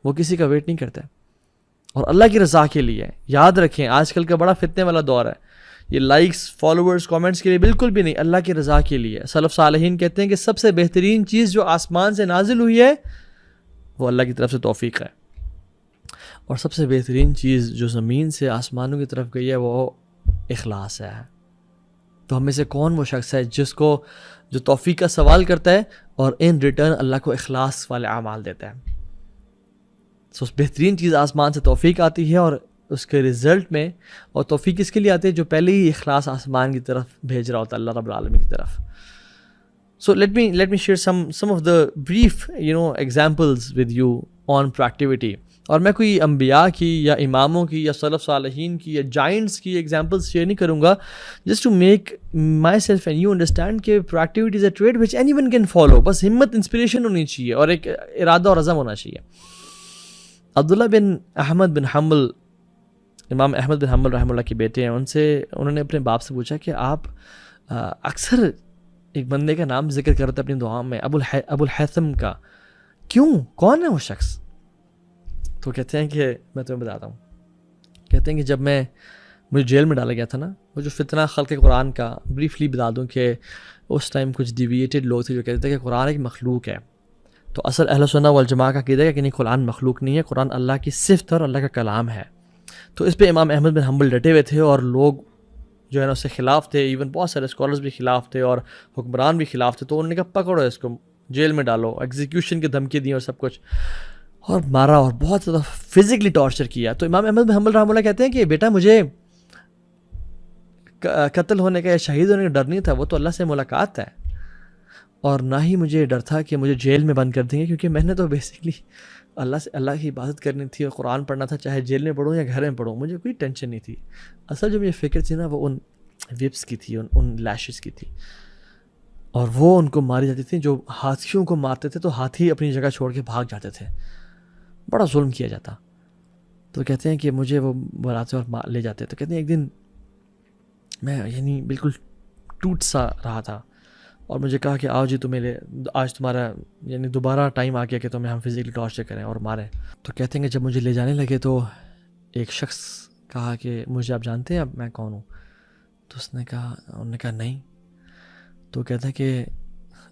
وہ کسی کا ویٹ نہیں کرتے اور اللہ کی رضا کے لیے. یاد رکھیں آج کل کا بڑا فتنے والا دور ہے, یہ لائکس فالوورز کامنٹس کے لیے بالکل بھی نہیں, اللہ کی رضا کے لیے. سلف صالحین کہتے ہیں کہ سب سے بہترین چیز جو آسمان سے نازل ہوئی ہے وہ اللہ کی طرف سے توفیق ہے, اور سب سے بہترین چیز جو زمین سے آسمانوں کی طرف گئی ہے وہ اخلاص ہے. تو ہم میں سے کون وہ شخص ہے جس کو جو توفیق کا سوال کرتا ہے اور ان ریٹرن اللہ کو اخلاص والے اعمال دیتا ہے. سو بہترین چیز آسمان سے توفیق آتی ہے, اور اس کے رزلٹ میں, اور توفیق اس کے لیے آتی ہے جو پہلے ہی اخلاص آسمان کی طرف بھیج رہا ہوتا ہے اللہ رب العالمین کی طرف. So let me share some of the brief examples with you on proactivity. اور میں کوئی انبیاء کی یا اماموں کی یا سلف صالحین کی یا جائنٹس کی ایگزامپلس شیئر نہیں کروں گا, just to make myself and you understand کہ productivity is a trait which anyone can follow. بس ہمت انسپریشن ہونی چاہیے اور ایک ارادہ اور عزم ہونا چاہیے. عبداللہ بن احمد بن حنبل, امام احمد بن حنبل رحمہ اللہ کے بیٹے ہیں, انہوں نے اپنے باپ سے پوچھا کہ آپ اکثر ایک بندے کا نام ذکر کرتے اپنی دعا میں, ابو الحیثم کا, کیوں, کون ہے وہ شخص؟ تو کہتے ہیں کہ میں تمہیں بتاتا ہوں. کہتے ہیں کہ جب مجھے جیل میں ڈالا گیا تھا نا, وہ جو فتنہ خلق قرآن کا بریفلی بتا دوں کہ اس ٹائم کچھ ڈیویٹیڈ لوگ تھے جو کہتے تھے کہ قرآن ایک مخلوق ہے. تو اصل اہل سنہ والجماعہ کا عقیدہ ہے کہ نہیں, قرآن مخلوق نہیں ہے, قرآن اللہ کی صفت اور اللہ کا کلام ہے. تو اس پہ امام احمد بن حنبل ڈٹے ہوئے تھے, اور لوگ جو ہے نا اس سے خلاف تھے, ایون بہت سارے اسکالرز بھی خلاف تھے اور حکمران بھی خلاف تھے. تو انہوں نے کہا پکڑو اس کو, جیل میں ڈالو, ایگزیکیوشن کی دھمکی دی اور سب کچھ, اور مارا اور بہت زیادہ فزیکلی ٹارچر کیا. تو امام احمد بن حنبل رحمہ اللہ کہتے ہیں کہ بیٹا مجھے قتل ہونے کا یا شہید ہونے کا ڈر نہیں تھا, وہ تو اللہ سے ملاقات ہے, اور نہ ہی مجھے ڈر تھا کہ مجھے جیل میں بند کر دیں گے, کیونکہ میں نے تو بیسکلی اللہ کی عبادت کرنی تھی اور قرآن پڑھنا تھا, چاہے جیل میں پڑھوں یا گھر میں پڑھوں, مجھے کوئی ٹینشن نہیں تھی. اصل جو مجھے فکر تھی نا وہ ان وپس کی تھی, ان لیشز کی تھی, اور وہ ان کو ماری جاتی تھی. جو ہاتھیوں کو مارتے تھے تو ہاتھی اپنی جگہ چھوڑ کے بھاگ جاتے تھے, بڑا ظلم کیا جاتا. تو کہتے ہیں کہ مجھے وہ بلاتے اور لے جاتے. تو کہتے ہیں ایک دن میں بالکل ٹوٹ سا رہا تھا, اور مجھے کہا کہ آؤ جی آج تمہارا دوبارہ ٹائم آ گیا کہ تمہیں ہم فزیکلی ٹارچر کریں اور ماریں. تو کہتے ہیں کہ جب مجھے لے جانے لگے تو ایک شخص کہا کہ مجھے آپ جانتے ہیں اب میں کون ہوں؟ تو انہوں نے کہا نہیں. تو کہتا ہے کہ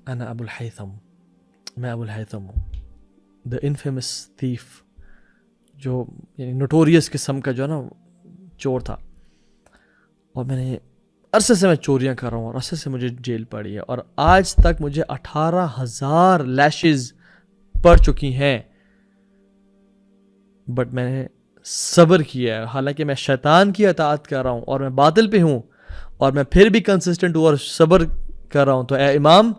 انا ابو الحیثم, میں ابو الحیثم ہوں, دا انفیمس تھیف, جو نوٹوریس قسم کا جو ہے نا چور تھا, اور میں نے عرصے سے میں چوریاں کر رہا ہوں اور عرصے سے مجھے جیل پڑی ہے, اور آج تک مجھے 18,000 لیشز پڑ چکی ہیں, بٹ میں نے صبر کیا ہے. حالانکہ میں شیطان کی اطاعت کر رہا ہوں اور میں باطل پہ ہوں, اور میں پھر بھی کنسسٹنٹ ہوں اور صبر کر رہا ہوں. تو اے امام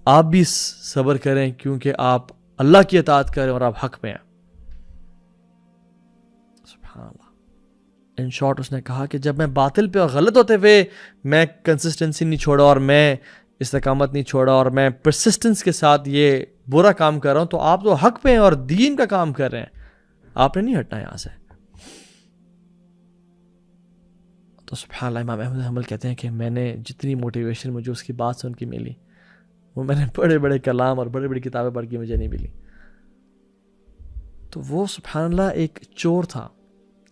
آپ بھی صبر کریں, کیونکہ آپ اللہ کی اطاعت کریں اور آپ حق پہ ہیں. سبحان اللہ. ان شارٹ اس نے کہا کہ جب میں باطل پہ اور غلط ہوتے ہوئے میں کنسسٹنسی نہیں چھوڑا اور میں استقامت نہیں چھوڑا اور میں پرسسٹنس کے ساتھ یہ برا کام کر رہا ہوں, تو آپ تو حق پہ ہیں اور دین کا کام کر رہے ہیں, آپ نے نہیں ہٹنا یہاں سے. تو سبحان اللہ, امام احمد بن حنبل کہتے ہیں کہ میں نے جتنی موٹیویشن مجھے اس کی بات سن کے ملی, وہ میں نے بڑے بڑے کلام اور بڑی بڑی کتابیں پڑھ کے مجھے نہیں ملی. تو وہ سبحان اللہ ایک چور تھا,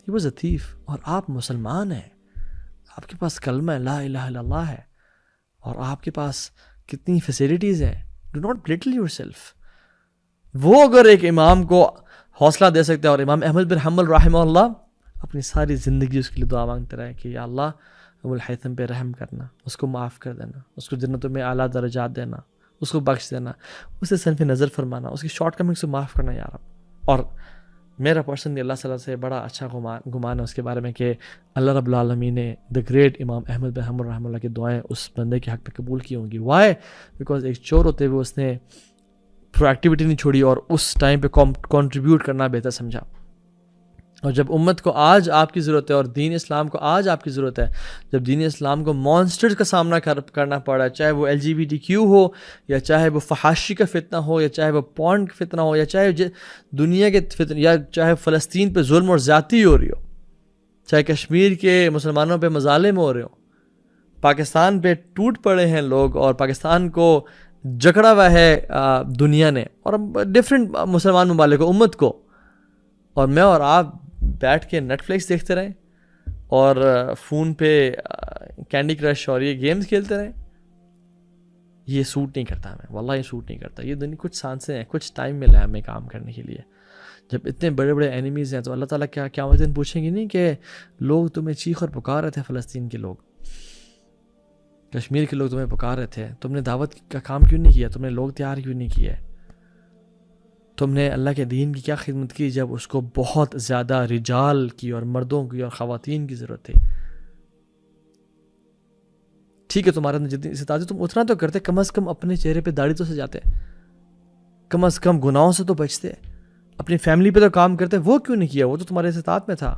he was a thief, اور آپ مسلمان ہیں, آپ کے پاس کلمہ لا الہ الا اللہ ہے, اور آپ کے پاس کتنی فیسیلیٹیز ہیں. Do not بلٹل your self. وہ اگر ایک امام کو حوصلہ دے سکتے ہیں, اور امام احمد بن حنبل رحمہ اللہ اپنی ساری زندگی اس کے لیے دعا مانگتے رہے کہ یا اللہ ابو الحیثم پہ رحم کرنا, اس کو معاف کر دینا, اس کو جنتوں میں اعلیٰ درجات دینا, اس کو بخش دینا, اسے صنف نظر فرمانا, اس کی شارٹ کمنگ سے معاف کرنا یا رب. اور میرا پرسنلی اللہ صلی اللہ سے بڑا اچھا گمان ہے اس کے بارے میں کہ اللہ رب العالمین نے دا گریٹ امام احمد بن حنبل رحمہ اللہ کی دعائیں اس بندے کے حق میں قبول کی ہوں گی. وائی؟ بیکاز ایک چور ہوتے ہوئے اس نے پرو ایکٹیویٹی نہیں چھوڑی اور اس ٹائم پہ کنٹریبیوٹ کرنا بہتر سمجھا. اور جب امت کو آج آپ کی ضرورت ہے اور دین اسلام کو آج آپ کی ضرورت ہے, جب دین اسلام کو مانسٹرز کا سامنا کرنا پڑا ہے, چاہے وہ LGBTQ ہو, یا چاہے وہ فحاشی کا فتنہ ہو, یا چاہے وہ پورن کا فتنہ ہو, یا چاہے دنیا کے فتنہ, یا چاہے فلسطین پہ ظلم اور زیادتی ہو رہی ہو, چاہے کشمیر کے مسلمانوں پہ مظالم ہو رہے ہوں, پاکستان پہ ٹوٹ پڑے ہیں لوگ اور پاکستان کو جکڑا ہوا ہے دنیا نے اور ڈفرینٹ مسلمان ممالک کو، امت کو، اور میں اور آپ بیٹھ کے نیٹ فلکس دیکھتے رہیں اور فون پہ کینڈی کرش اور یہ گیمز کھیلتے رہیں. یہ سوٹ نہیں کرتا ہمیں، واللہ یہ سوٹ نہیں کرتا. یہ دنیا کچھ سانسیں ہیں، کچھ ٹائم ملا ہے ہمیں کام کرنے کے لیے. جب اتنے بڑے بڑے اینیمیز ہیں تو اللہ تعالیٰ کیا قیامت دن پوچھیں گے نہیں کہ لوگ تمہیں چیخ اور پکار رہے تھے، فلسطین کے لوگ، کشمیر کے لوگ تمہیں پکار رہے تھے، تم نے دعوت کا کام کیوں نہیں کیا، تم نے لوگ تیار کیوں نہیں کیے، تم نے اللہ کے دین کی کیا خدمت کی جب اس کو بہت زیادہ رجال کی اور مردوں کی اور خواتین کی ضرورت تھی. ٹھیک ہے تمہارے اندر جتنی استطاعت ہے تم اتنا تو کرتے، کم از کم اپنے چہرے پہ داڑھی تو سجاتے، کم از کم گناہوں سے تو بچتے، اپنی فیملی پہ تو کام کرتے. وہ کیوں نہیں کیا؟ وہ تو تمہارے استطاعت میں تھا.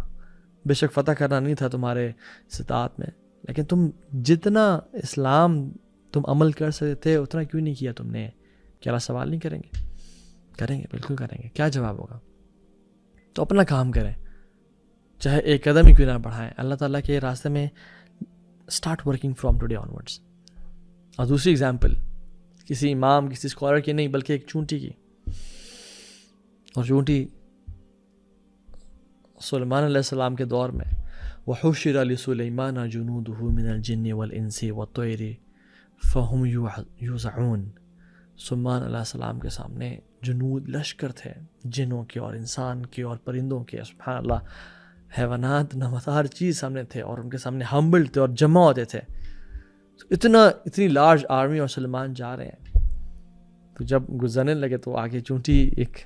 بے شک فتح کرنا نہیں تھا تمہارے استطاعت میں، لیکن تم جتنا اسلام تم عمل کر سکتے تھے اتنا کیوں نہیں کیا تم نے؟ کیا اللہ سوال نہیں کریں گے؟ کریں گے، بالکل کریں گے. کیا جواب ہوگا؟ تو اپنا کام کریں، چاہے ایک قدم ہی کیوں نہ بڑھائیں اللہ تعالیٰ کے راستے میں. Start working from today on words. اور دوسری اگزامپل کسی امام کسی اسکالر کی نہیں بلکہ ایک چونٹی کی. اور چونٹی سلیمان علیہ السلام کے دور میں وَحُشِرَ لِسُلَيْمَانَ جُنُودُهُ مِنَ الْجِنِّ وَالْإِنسِ وَالطَّيْرِ فَهُمْ يُوزَعُونَ. سلیمان علیہ السلام کے سامنے جنود لشکر تھے، جنوں کے اور انسان کے اور پرندوں کے، سبحان اللہ، حیوانات نمات ہر چیز سامنے تھے اور ان کے سامنے ہمبل تھے اور جمع ہوتے تھے. اتنی لارج آرمی اور سلیمان جا رہے ہیں. تو جب گزرنے لگے تو آگے چونٹی ایک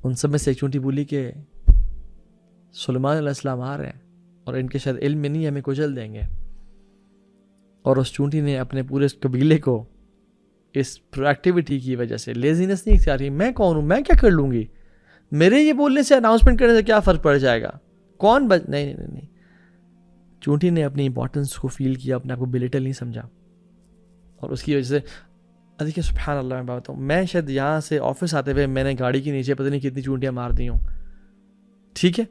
ان سب میں سے ایک چونٹی بولی کہ سلیمان علیہ السلام آ رہے ہیں اور ان کے شاید علم میں نہیں ہمیں کچل دیں گے. اور اس چونٹی نے اپنے پورے قبیلے کو اس پرویکٹیوٹی کی وجہ سے لیزینس نہیں اختیار کی. میں کون ہوں؟ میں کیا کر لوں گی؟ میرے یہ بولنے سے اناؤنسمنٹ کرنے سے کیا فرق پڑ جائے گا؟ کون نہیں. چونٹی نے اپنی امپورٹنس کو فیل کیا، اپنے آپ کو بلیٹل نہیں سمجھا، اور اس کی وجہ سے دیکھیے سبحان اللہ. میں بات ہوں، میں شاید یہاں سے آفس آتے ہوئے میں نے گاڑی کے نیچے پتہ نہیں کتنی چونٹیاں مار دی ہوں. ٹھیک ہے،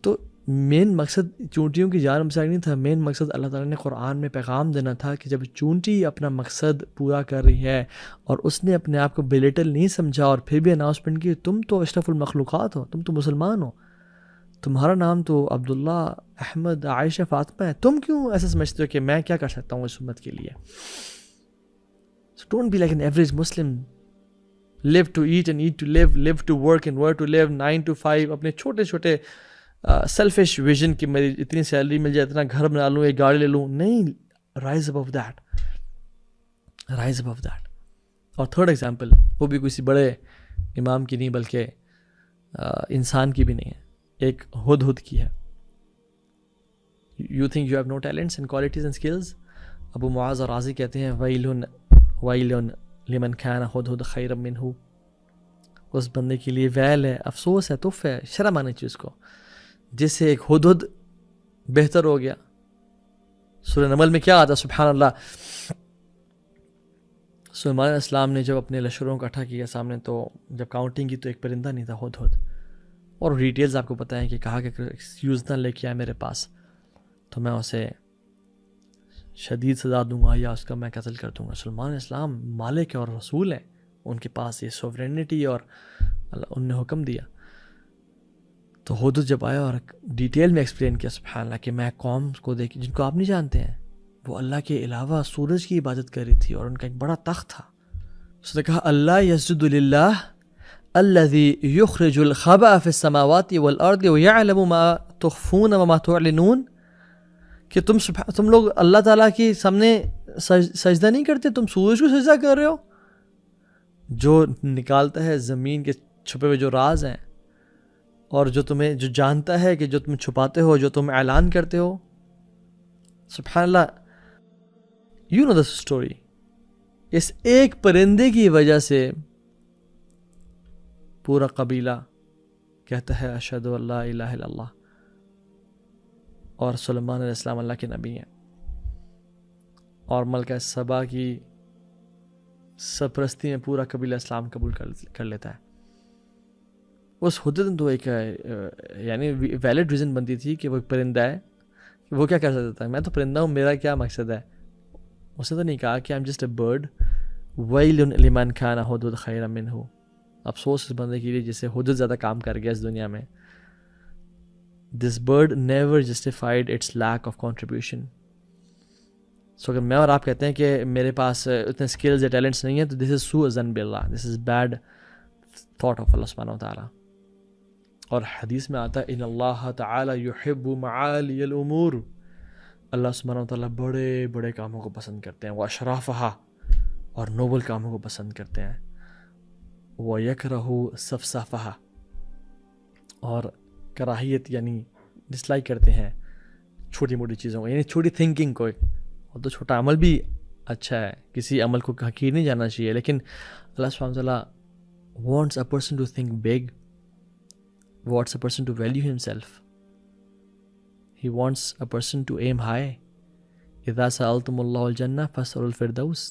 تو مین مقصد چونٹیوں کی جان بچانا نہیں تھا. مین مقصد اللہ تعالیٰ نے قرآن میں پیغام دینا تھا کہ جب چونٹی اپنا مقصد پورا کر رہی ہے اور اس نے اپنے آپ کو بلیٹل نہیں سمجھا اور پھر بھی اناؤنسمنٹ کی، تم تو اشرف المخلوقات ہو، تم تو مسلمان ہو، تمہارا نام تو عبداللہ، احمد، عائشہ، فاطمہ ہے، تم کیوں ایسا سمجھتے ہو کہ میں کیا کر سکتا ہوں اس امت کے لیے؟ So don't be like an average Muslim. Live to eat and eat to live, live to work and work to live, 9 to 5. اپنے چھوٹے چھوٹے سیلفش ویژن کی میری اتنی سیلری مل جائے، اتنا گھر بنا لوں، ایک گاڑی لے لوں. نہیں، rise above that, rise above that. اور تھرڈ ایگزامپل وہ بھی کسی بڑے امام کی نہیں بلکہ انسان کی بھی نہیں ہے، ایک ہدہد کی ہے. You think you have no talents and qualities and skills؟ ابو معاذ رازی کہتے ہیں ویل لمن کان ہدہد خیرا منہ. اس بندے کے لیے ویل ہے، افسوس ہے، تف ہے، شرم آنی چاہیے اس کو، جس سے ایک ہدہد بہتر ہو گیا. سورہ نمل میں کیا آتا؟ سبحان اللہ، سلیمان علیہ السلام نے جب اپنے لشکروں کو اکٹھا کیا سامنے، تو جب کاؤنٹنگ کی تو ایک پرندہ نہیں تھا، ہدہد. اور ڈیٹیلز آپ کو پتہ ہیں کہ کہا کہ ایکسکیوز نہ لے کے آئے میرے پاس تو میں اسے شدید سزا دوں گا یا اس کا میں قتل کر دوں گا. سلیمان علیہ السلام مالک اور رسول ہیں، ان کے پاس یہ سوورینٹی اور ان نے حکم دیا. تو ہدہد جب آیا اور ڈیٹیل میں ایکسپلین کیا سبحان اللہ کہ میں قوم کو دیکھی جن کو آپ نہیں جانتے ہیں، وہ اللہ کے علاوہ سورج کی عبادت کر رہی تھی اور ان کا ایک بڑا تخت تھا. اس نے کہا اللہ یسجد للہ الذی یخرج الخبأ فی السماوات والارض ویعلم ما تخفون وما تعلنون. کہ تم لوگ اللہ تعالیٰ کے سامنے سجدہ نہیں کرتے، تم سورج کو سجدہ کر رہے ہو جو نکالتا ہے زمین کے چھپے ہوئے جو راز ہیں، اور جو جانتا ہے کہ جو تم چھپاتے ہو، جو تم اعلان کرتے ہو. سبحان اللہ. You know the story. اس ایک پرندے کی وجہ سے پورا قبیلہ کہتا ہے اشہد ان لا الہ الا اللہ، اور سلیمان علیہ السلام اللہ کے نبی ہیں، اور ملکہ سبا کی سرپرستی میں پورا قبیلہ اسلام قبول کر لیتا ہے. اس ہدہد تو ایک یعنی ویلڈ ریزن بنتی تھی کہ وہ ایک پرندہ ہے، کہ وہ کیا کر سکتا ہے؟ میں تو پرندہ ہوں، میرا کیا مقصد ہے؟ اس نے تو نہیں کہا کہ I am just a bird, وَيْلٌ لِمَنْ كَانَ حُدُودُ خَيْرًا مِنْهُ. افسوس اس بندے کے لیے جسے حدود زیادہ کام کر گیا اس دنیا میں. This bird never justified its lack of contribution. سو اگر میں اور آپ کہتے ہیں کہ میرے پاس اتنے اسکلز یا ٹیلنٹس نہیں ہیں تو دس از سوء ظن باللہ, دس از بیڈ تھاٹ آف اللہ سبحانہ وتعالیٰ. اور حدیث میں آتا ہے ان اللہ تعالی یحب معالی الامور, اللہ سبحانہ وتعالیٰ بڑے بڑے کاموں کو پسند کرتے ہیں, وہ اشرافہا اور نوبل کاموں کو پسند کرتے ہیں, وہ یکرہ سفسافہا اور کراہیت یعنی ڈسلائک کرتے ہیں چھوٹی موٹی چیزوں کو, یعنی چھوٹی تھنکنگ کو. اور تو چھوٹا عمل بھی اچھا ہے, کسی عمل کو حقیر نہیں جانا چاہیے, لیکن اللہ سبحانہ وتعالیٰ wants a person to think big, wants a person to value himself, he wants a person to aim high. اذا سألتم اللہ الجنہ فاسألوا الفردوس,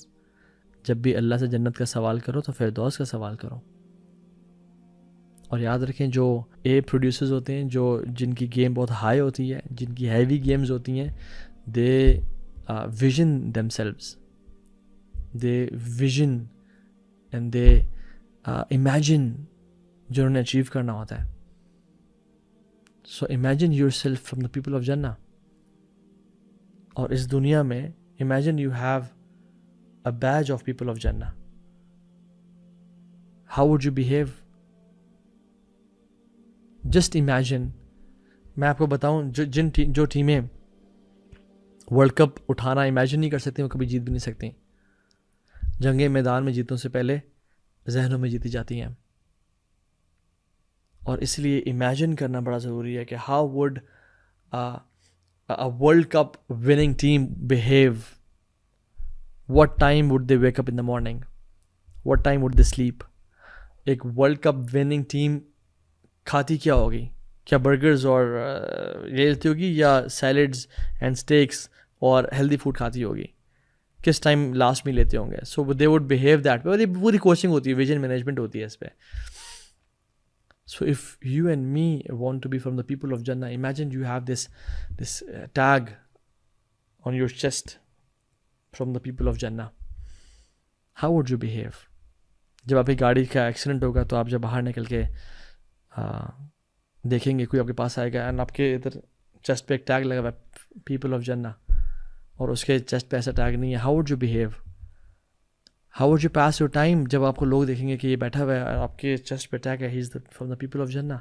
جب بھی اللہ سے جنت کا سوال کرو تو فردوس کا سوال کرو. اور یاد رکھیں جو اے پروڈیوسرز ہوتے ہیں, جن کی گیم بہت ہائی ہوتی ہے, جن کی ہیوی گیمز ہوتی ہیں, دے vision themselves, they vision and they imagine جو انہوں نے اچیو کرنا ہوتا ہے. So imagine yourself from the people of Jannah. اور اس دنیا میں imagine you have a badge of people of Jannah. How would you behave? Just imagine. میں آپ کو بتاؤں جو ٹیمیں ورلڈ کپ اٹھانا امیجن نہیں کر سکتی, وہ کبھی جیت بھی نہیں سکتی. جنگیں میدان میں جیتوں سے پہلے ذہنوں میں جیتی جاتی ہیں. اور اس لیے امیجن کرنا بڑا ضروری ہے کہ how would world cup winning team behave, what time would they wake up in the morning, what time would they sleep. ایک ورلڈ کپ وننگ ٹیم کھاتی کیا ہوگی, کیا برگرز اور یہ لیتی ہوگی یا سیلڈز اینڈ اسٹیکس اور ہیلدی فوڈ کھاتی ہوگی, کس ٹائم لاسٹ میں لیتے ہوں گے. So they would behave that way. پوری کوچنگ ہوتی ہے, ویژن مینجمنٹ ہوتی ہے اس پہ. So if you and me want to be from the people of جنہ, imagine you have this tag on your chest from the people of جنہ. How would you behave? جب آپ کی گاڑی کا ایکسیڈنٹ ہوگا تو آپ جب باہر نکل کے دیکھیں گے, کوئی آپ کے پاس آئے گا اینڈ آپ کے ادھر چیسٹ پہ ایک ٹیگ لگا ہوا ہے پیپل آف جنہ, اور اس کے چیسٹ پہ ایسا ٹیگ نہیں ہے. How would you behave? How would you pass your time جب آپ کو لوگ دیکھیں گے کہ یہ بیٹھا ہوا ہے اور آپ کے چیسٹ پہ ٹیگ ہے he is from the people of جنہ؟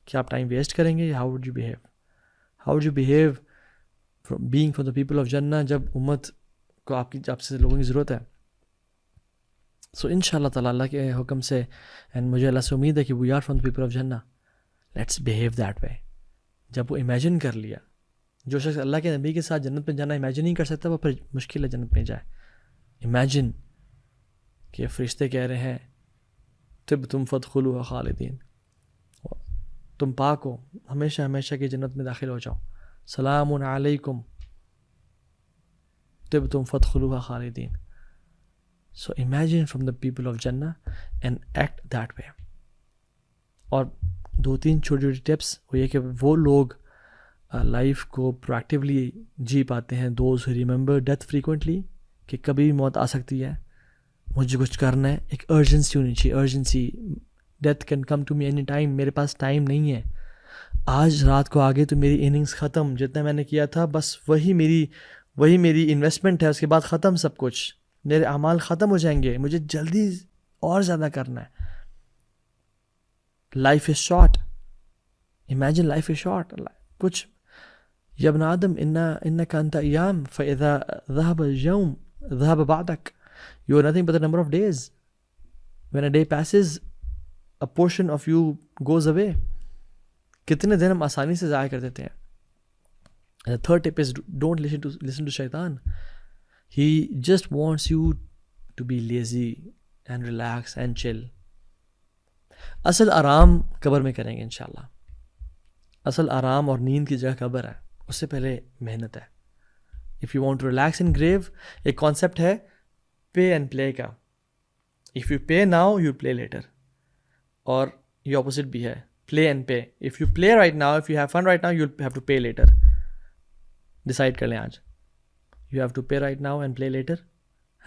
کیا آپ ٹائم ویسٹ کریں گے؟ How would you behave? How would you behave being from the people of جنہ جب امت کو آپ سے لوگوں کی ضرورت ہے؟ سو ان شاء اللہ تعالیٰ اللہ کے حکم سے اینڈ مجھے اللہ سے امید ہے کہ we are from the people of جنہ. Let's behave that way. جب وہ امیجن کر لیا, جو شخص اللہ کے نبی کے ساتھ جنت میں جانا امیجن نہیں کر سکتا, وہ پھر مشکل ہے جنت میں جائے. امیجن کہ فرشتے کہہ رہے ہیں طبتم فادخلوها خالدین, تم پاک ہو, ہمیشہ ہمیشہ کی جنت میں داخل ہو جاؤ. سلام علیکم طبتم فادخلوها خالدین. So imagine from the people of Jannah and act that way. اور 2-3 چھوٹی چھوٹی ٹپس وہ یہ کہ وہ لوگ لائف کو پرویکٹیولی جی پاتے ہیں, those who remember death frequently, کہ کبھی موت آ سکتی ہے, مجھے کچھ کرنا ہے, ایک ارجنسی ہونی چاہیے, urgency. Death can come to me any time, میرے پاس ٹائم نہیں ہے, آج رات کو آگے تو میری اننگز ختم, جتنا میں نے کیا تھا بس وہی میری انویسٹمنٹ ہے, اس کے بعد ختم سب کچھ, میرے اعمال ختم ہو جائیں گے, مجھے جلدی اور زیادہ کرنا ہے. Life is short, imagine life is short. کچھ یا ابن آدم انک انت ایام فاذا ذهب اليوم ذهب بعدك, you are nothing but a number of days. When a day passes, a portion of you goes away. کتنے دن ہم آسانی سے ضائع کر دیتے ہیں. And the third tip is don't listen to shaitan. He just wants you to be lazy and relax and chill. اصل آرام قبر میں کریں گے انشاءاللہ. اصل آرام اور نیند کی جگہ قبر ہے, اس سے پہلے محنت ہے. If you want to relax in grave, ایک کانسیپٹ ہے pay and play کا. If you pay now, you play later. اور یہ اپوزٹ بھی ہے, play and pay. If you play right now, if you have fun right now, you'll have to pay later. Decide کر لیں آج. You have to pay right now and play later.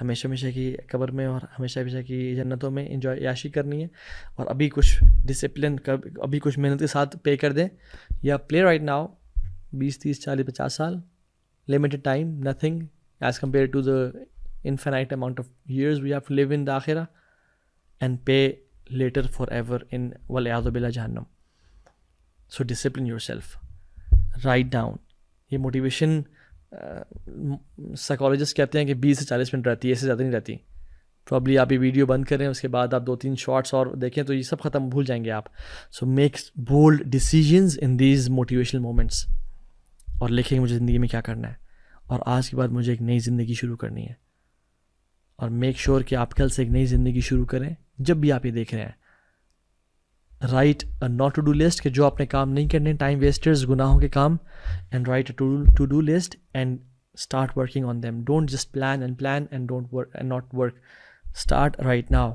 ہمیشہ ہمیشہ کی قبر میں اور ہمیشہ ہمیشہ کی جنتوں میں انجوائے عیاشی کرنی ہے. اور ابھی کچھ ڈسپلن ابھی کچھ محنت کے ساتھ پے کر دیں, یا پلے رائٹ ناؤ 20 30 40 50 سال, limited time, nothing as compared to the infinite amount of years we have to live in the akhirah, and pay later forever in wal'iyadhu billah jahannam. So discipline yourself, write down. یہ motivation psychologist کہتے ہیں کہ 20 سے 40 minute رہتی ہے, اس سے زیادہ نہیں رہتی. پرابلی آپ یہ ویڈیو بند کریں, اس کے بعد آپ 2-3 شارٹس اور دیکھیں تو یہ سب ختم, بھول جائیں گے آپ. So make bold decisions in these motivational moments, اور لکھیں مجھے زندگی میں کیا کرنا ہے, اور آج کے بعد مجھے ایک نئی زندگی شروع کرنی ہے. اور میک شیور کہ آپ کل سے ایک نئی زندگی شروع کریں. جب بھی آپ یہ دیکھ رہے ہیں, write a not to do list کہ جو آپ نے کام نہیں کرنے, ٹائم ویسٹرز, گناہوں کے کام, and write a to do list and start working on them. Don't just plan and don't work and not work. Start right now.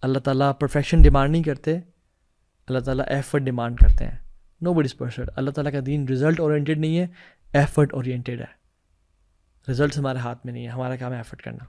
Allah تعالیٰ پرفیکشن ڈیمانڈ نہیں کرتے, اللہ تعالیٰ ایفرٹ ڈیمانڈ کرتے ہیں. نو بڈی از پرفیکٹ. اللہ تعالیٰ کا دین رزلٹ اورینٹیڈ نہیں ہے, ایفرٹ اورینٹیڈ ہے. رزلٹس ہمارے ہاتھ میں نہیں ہے, ہمارا کام ہے ایفرٹ کرنا.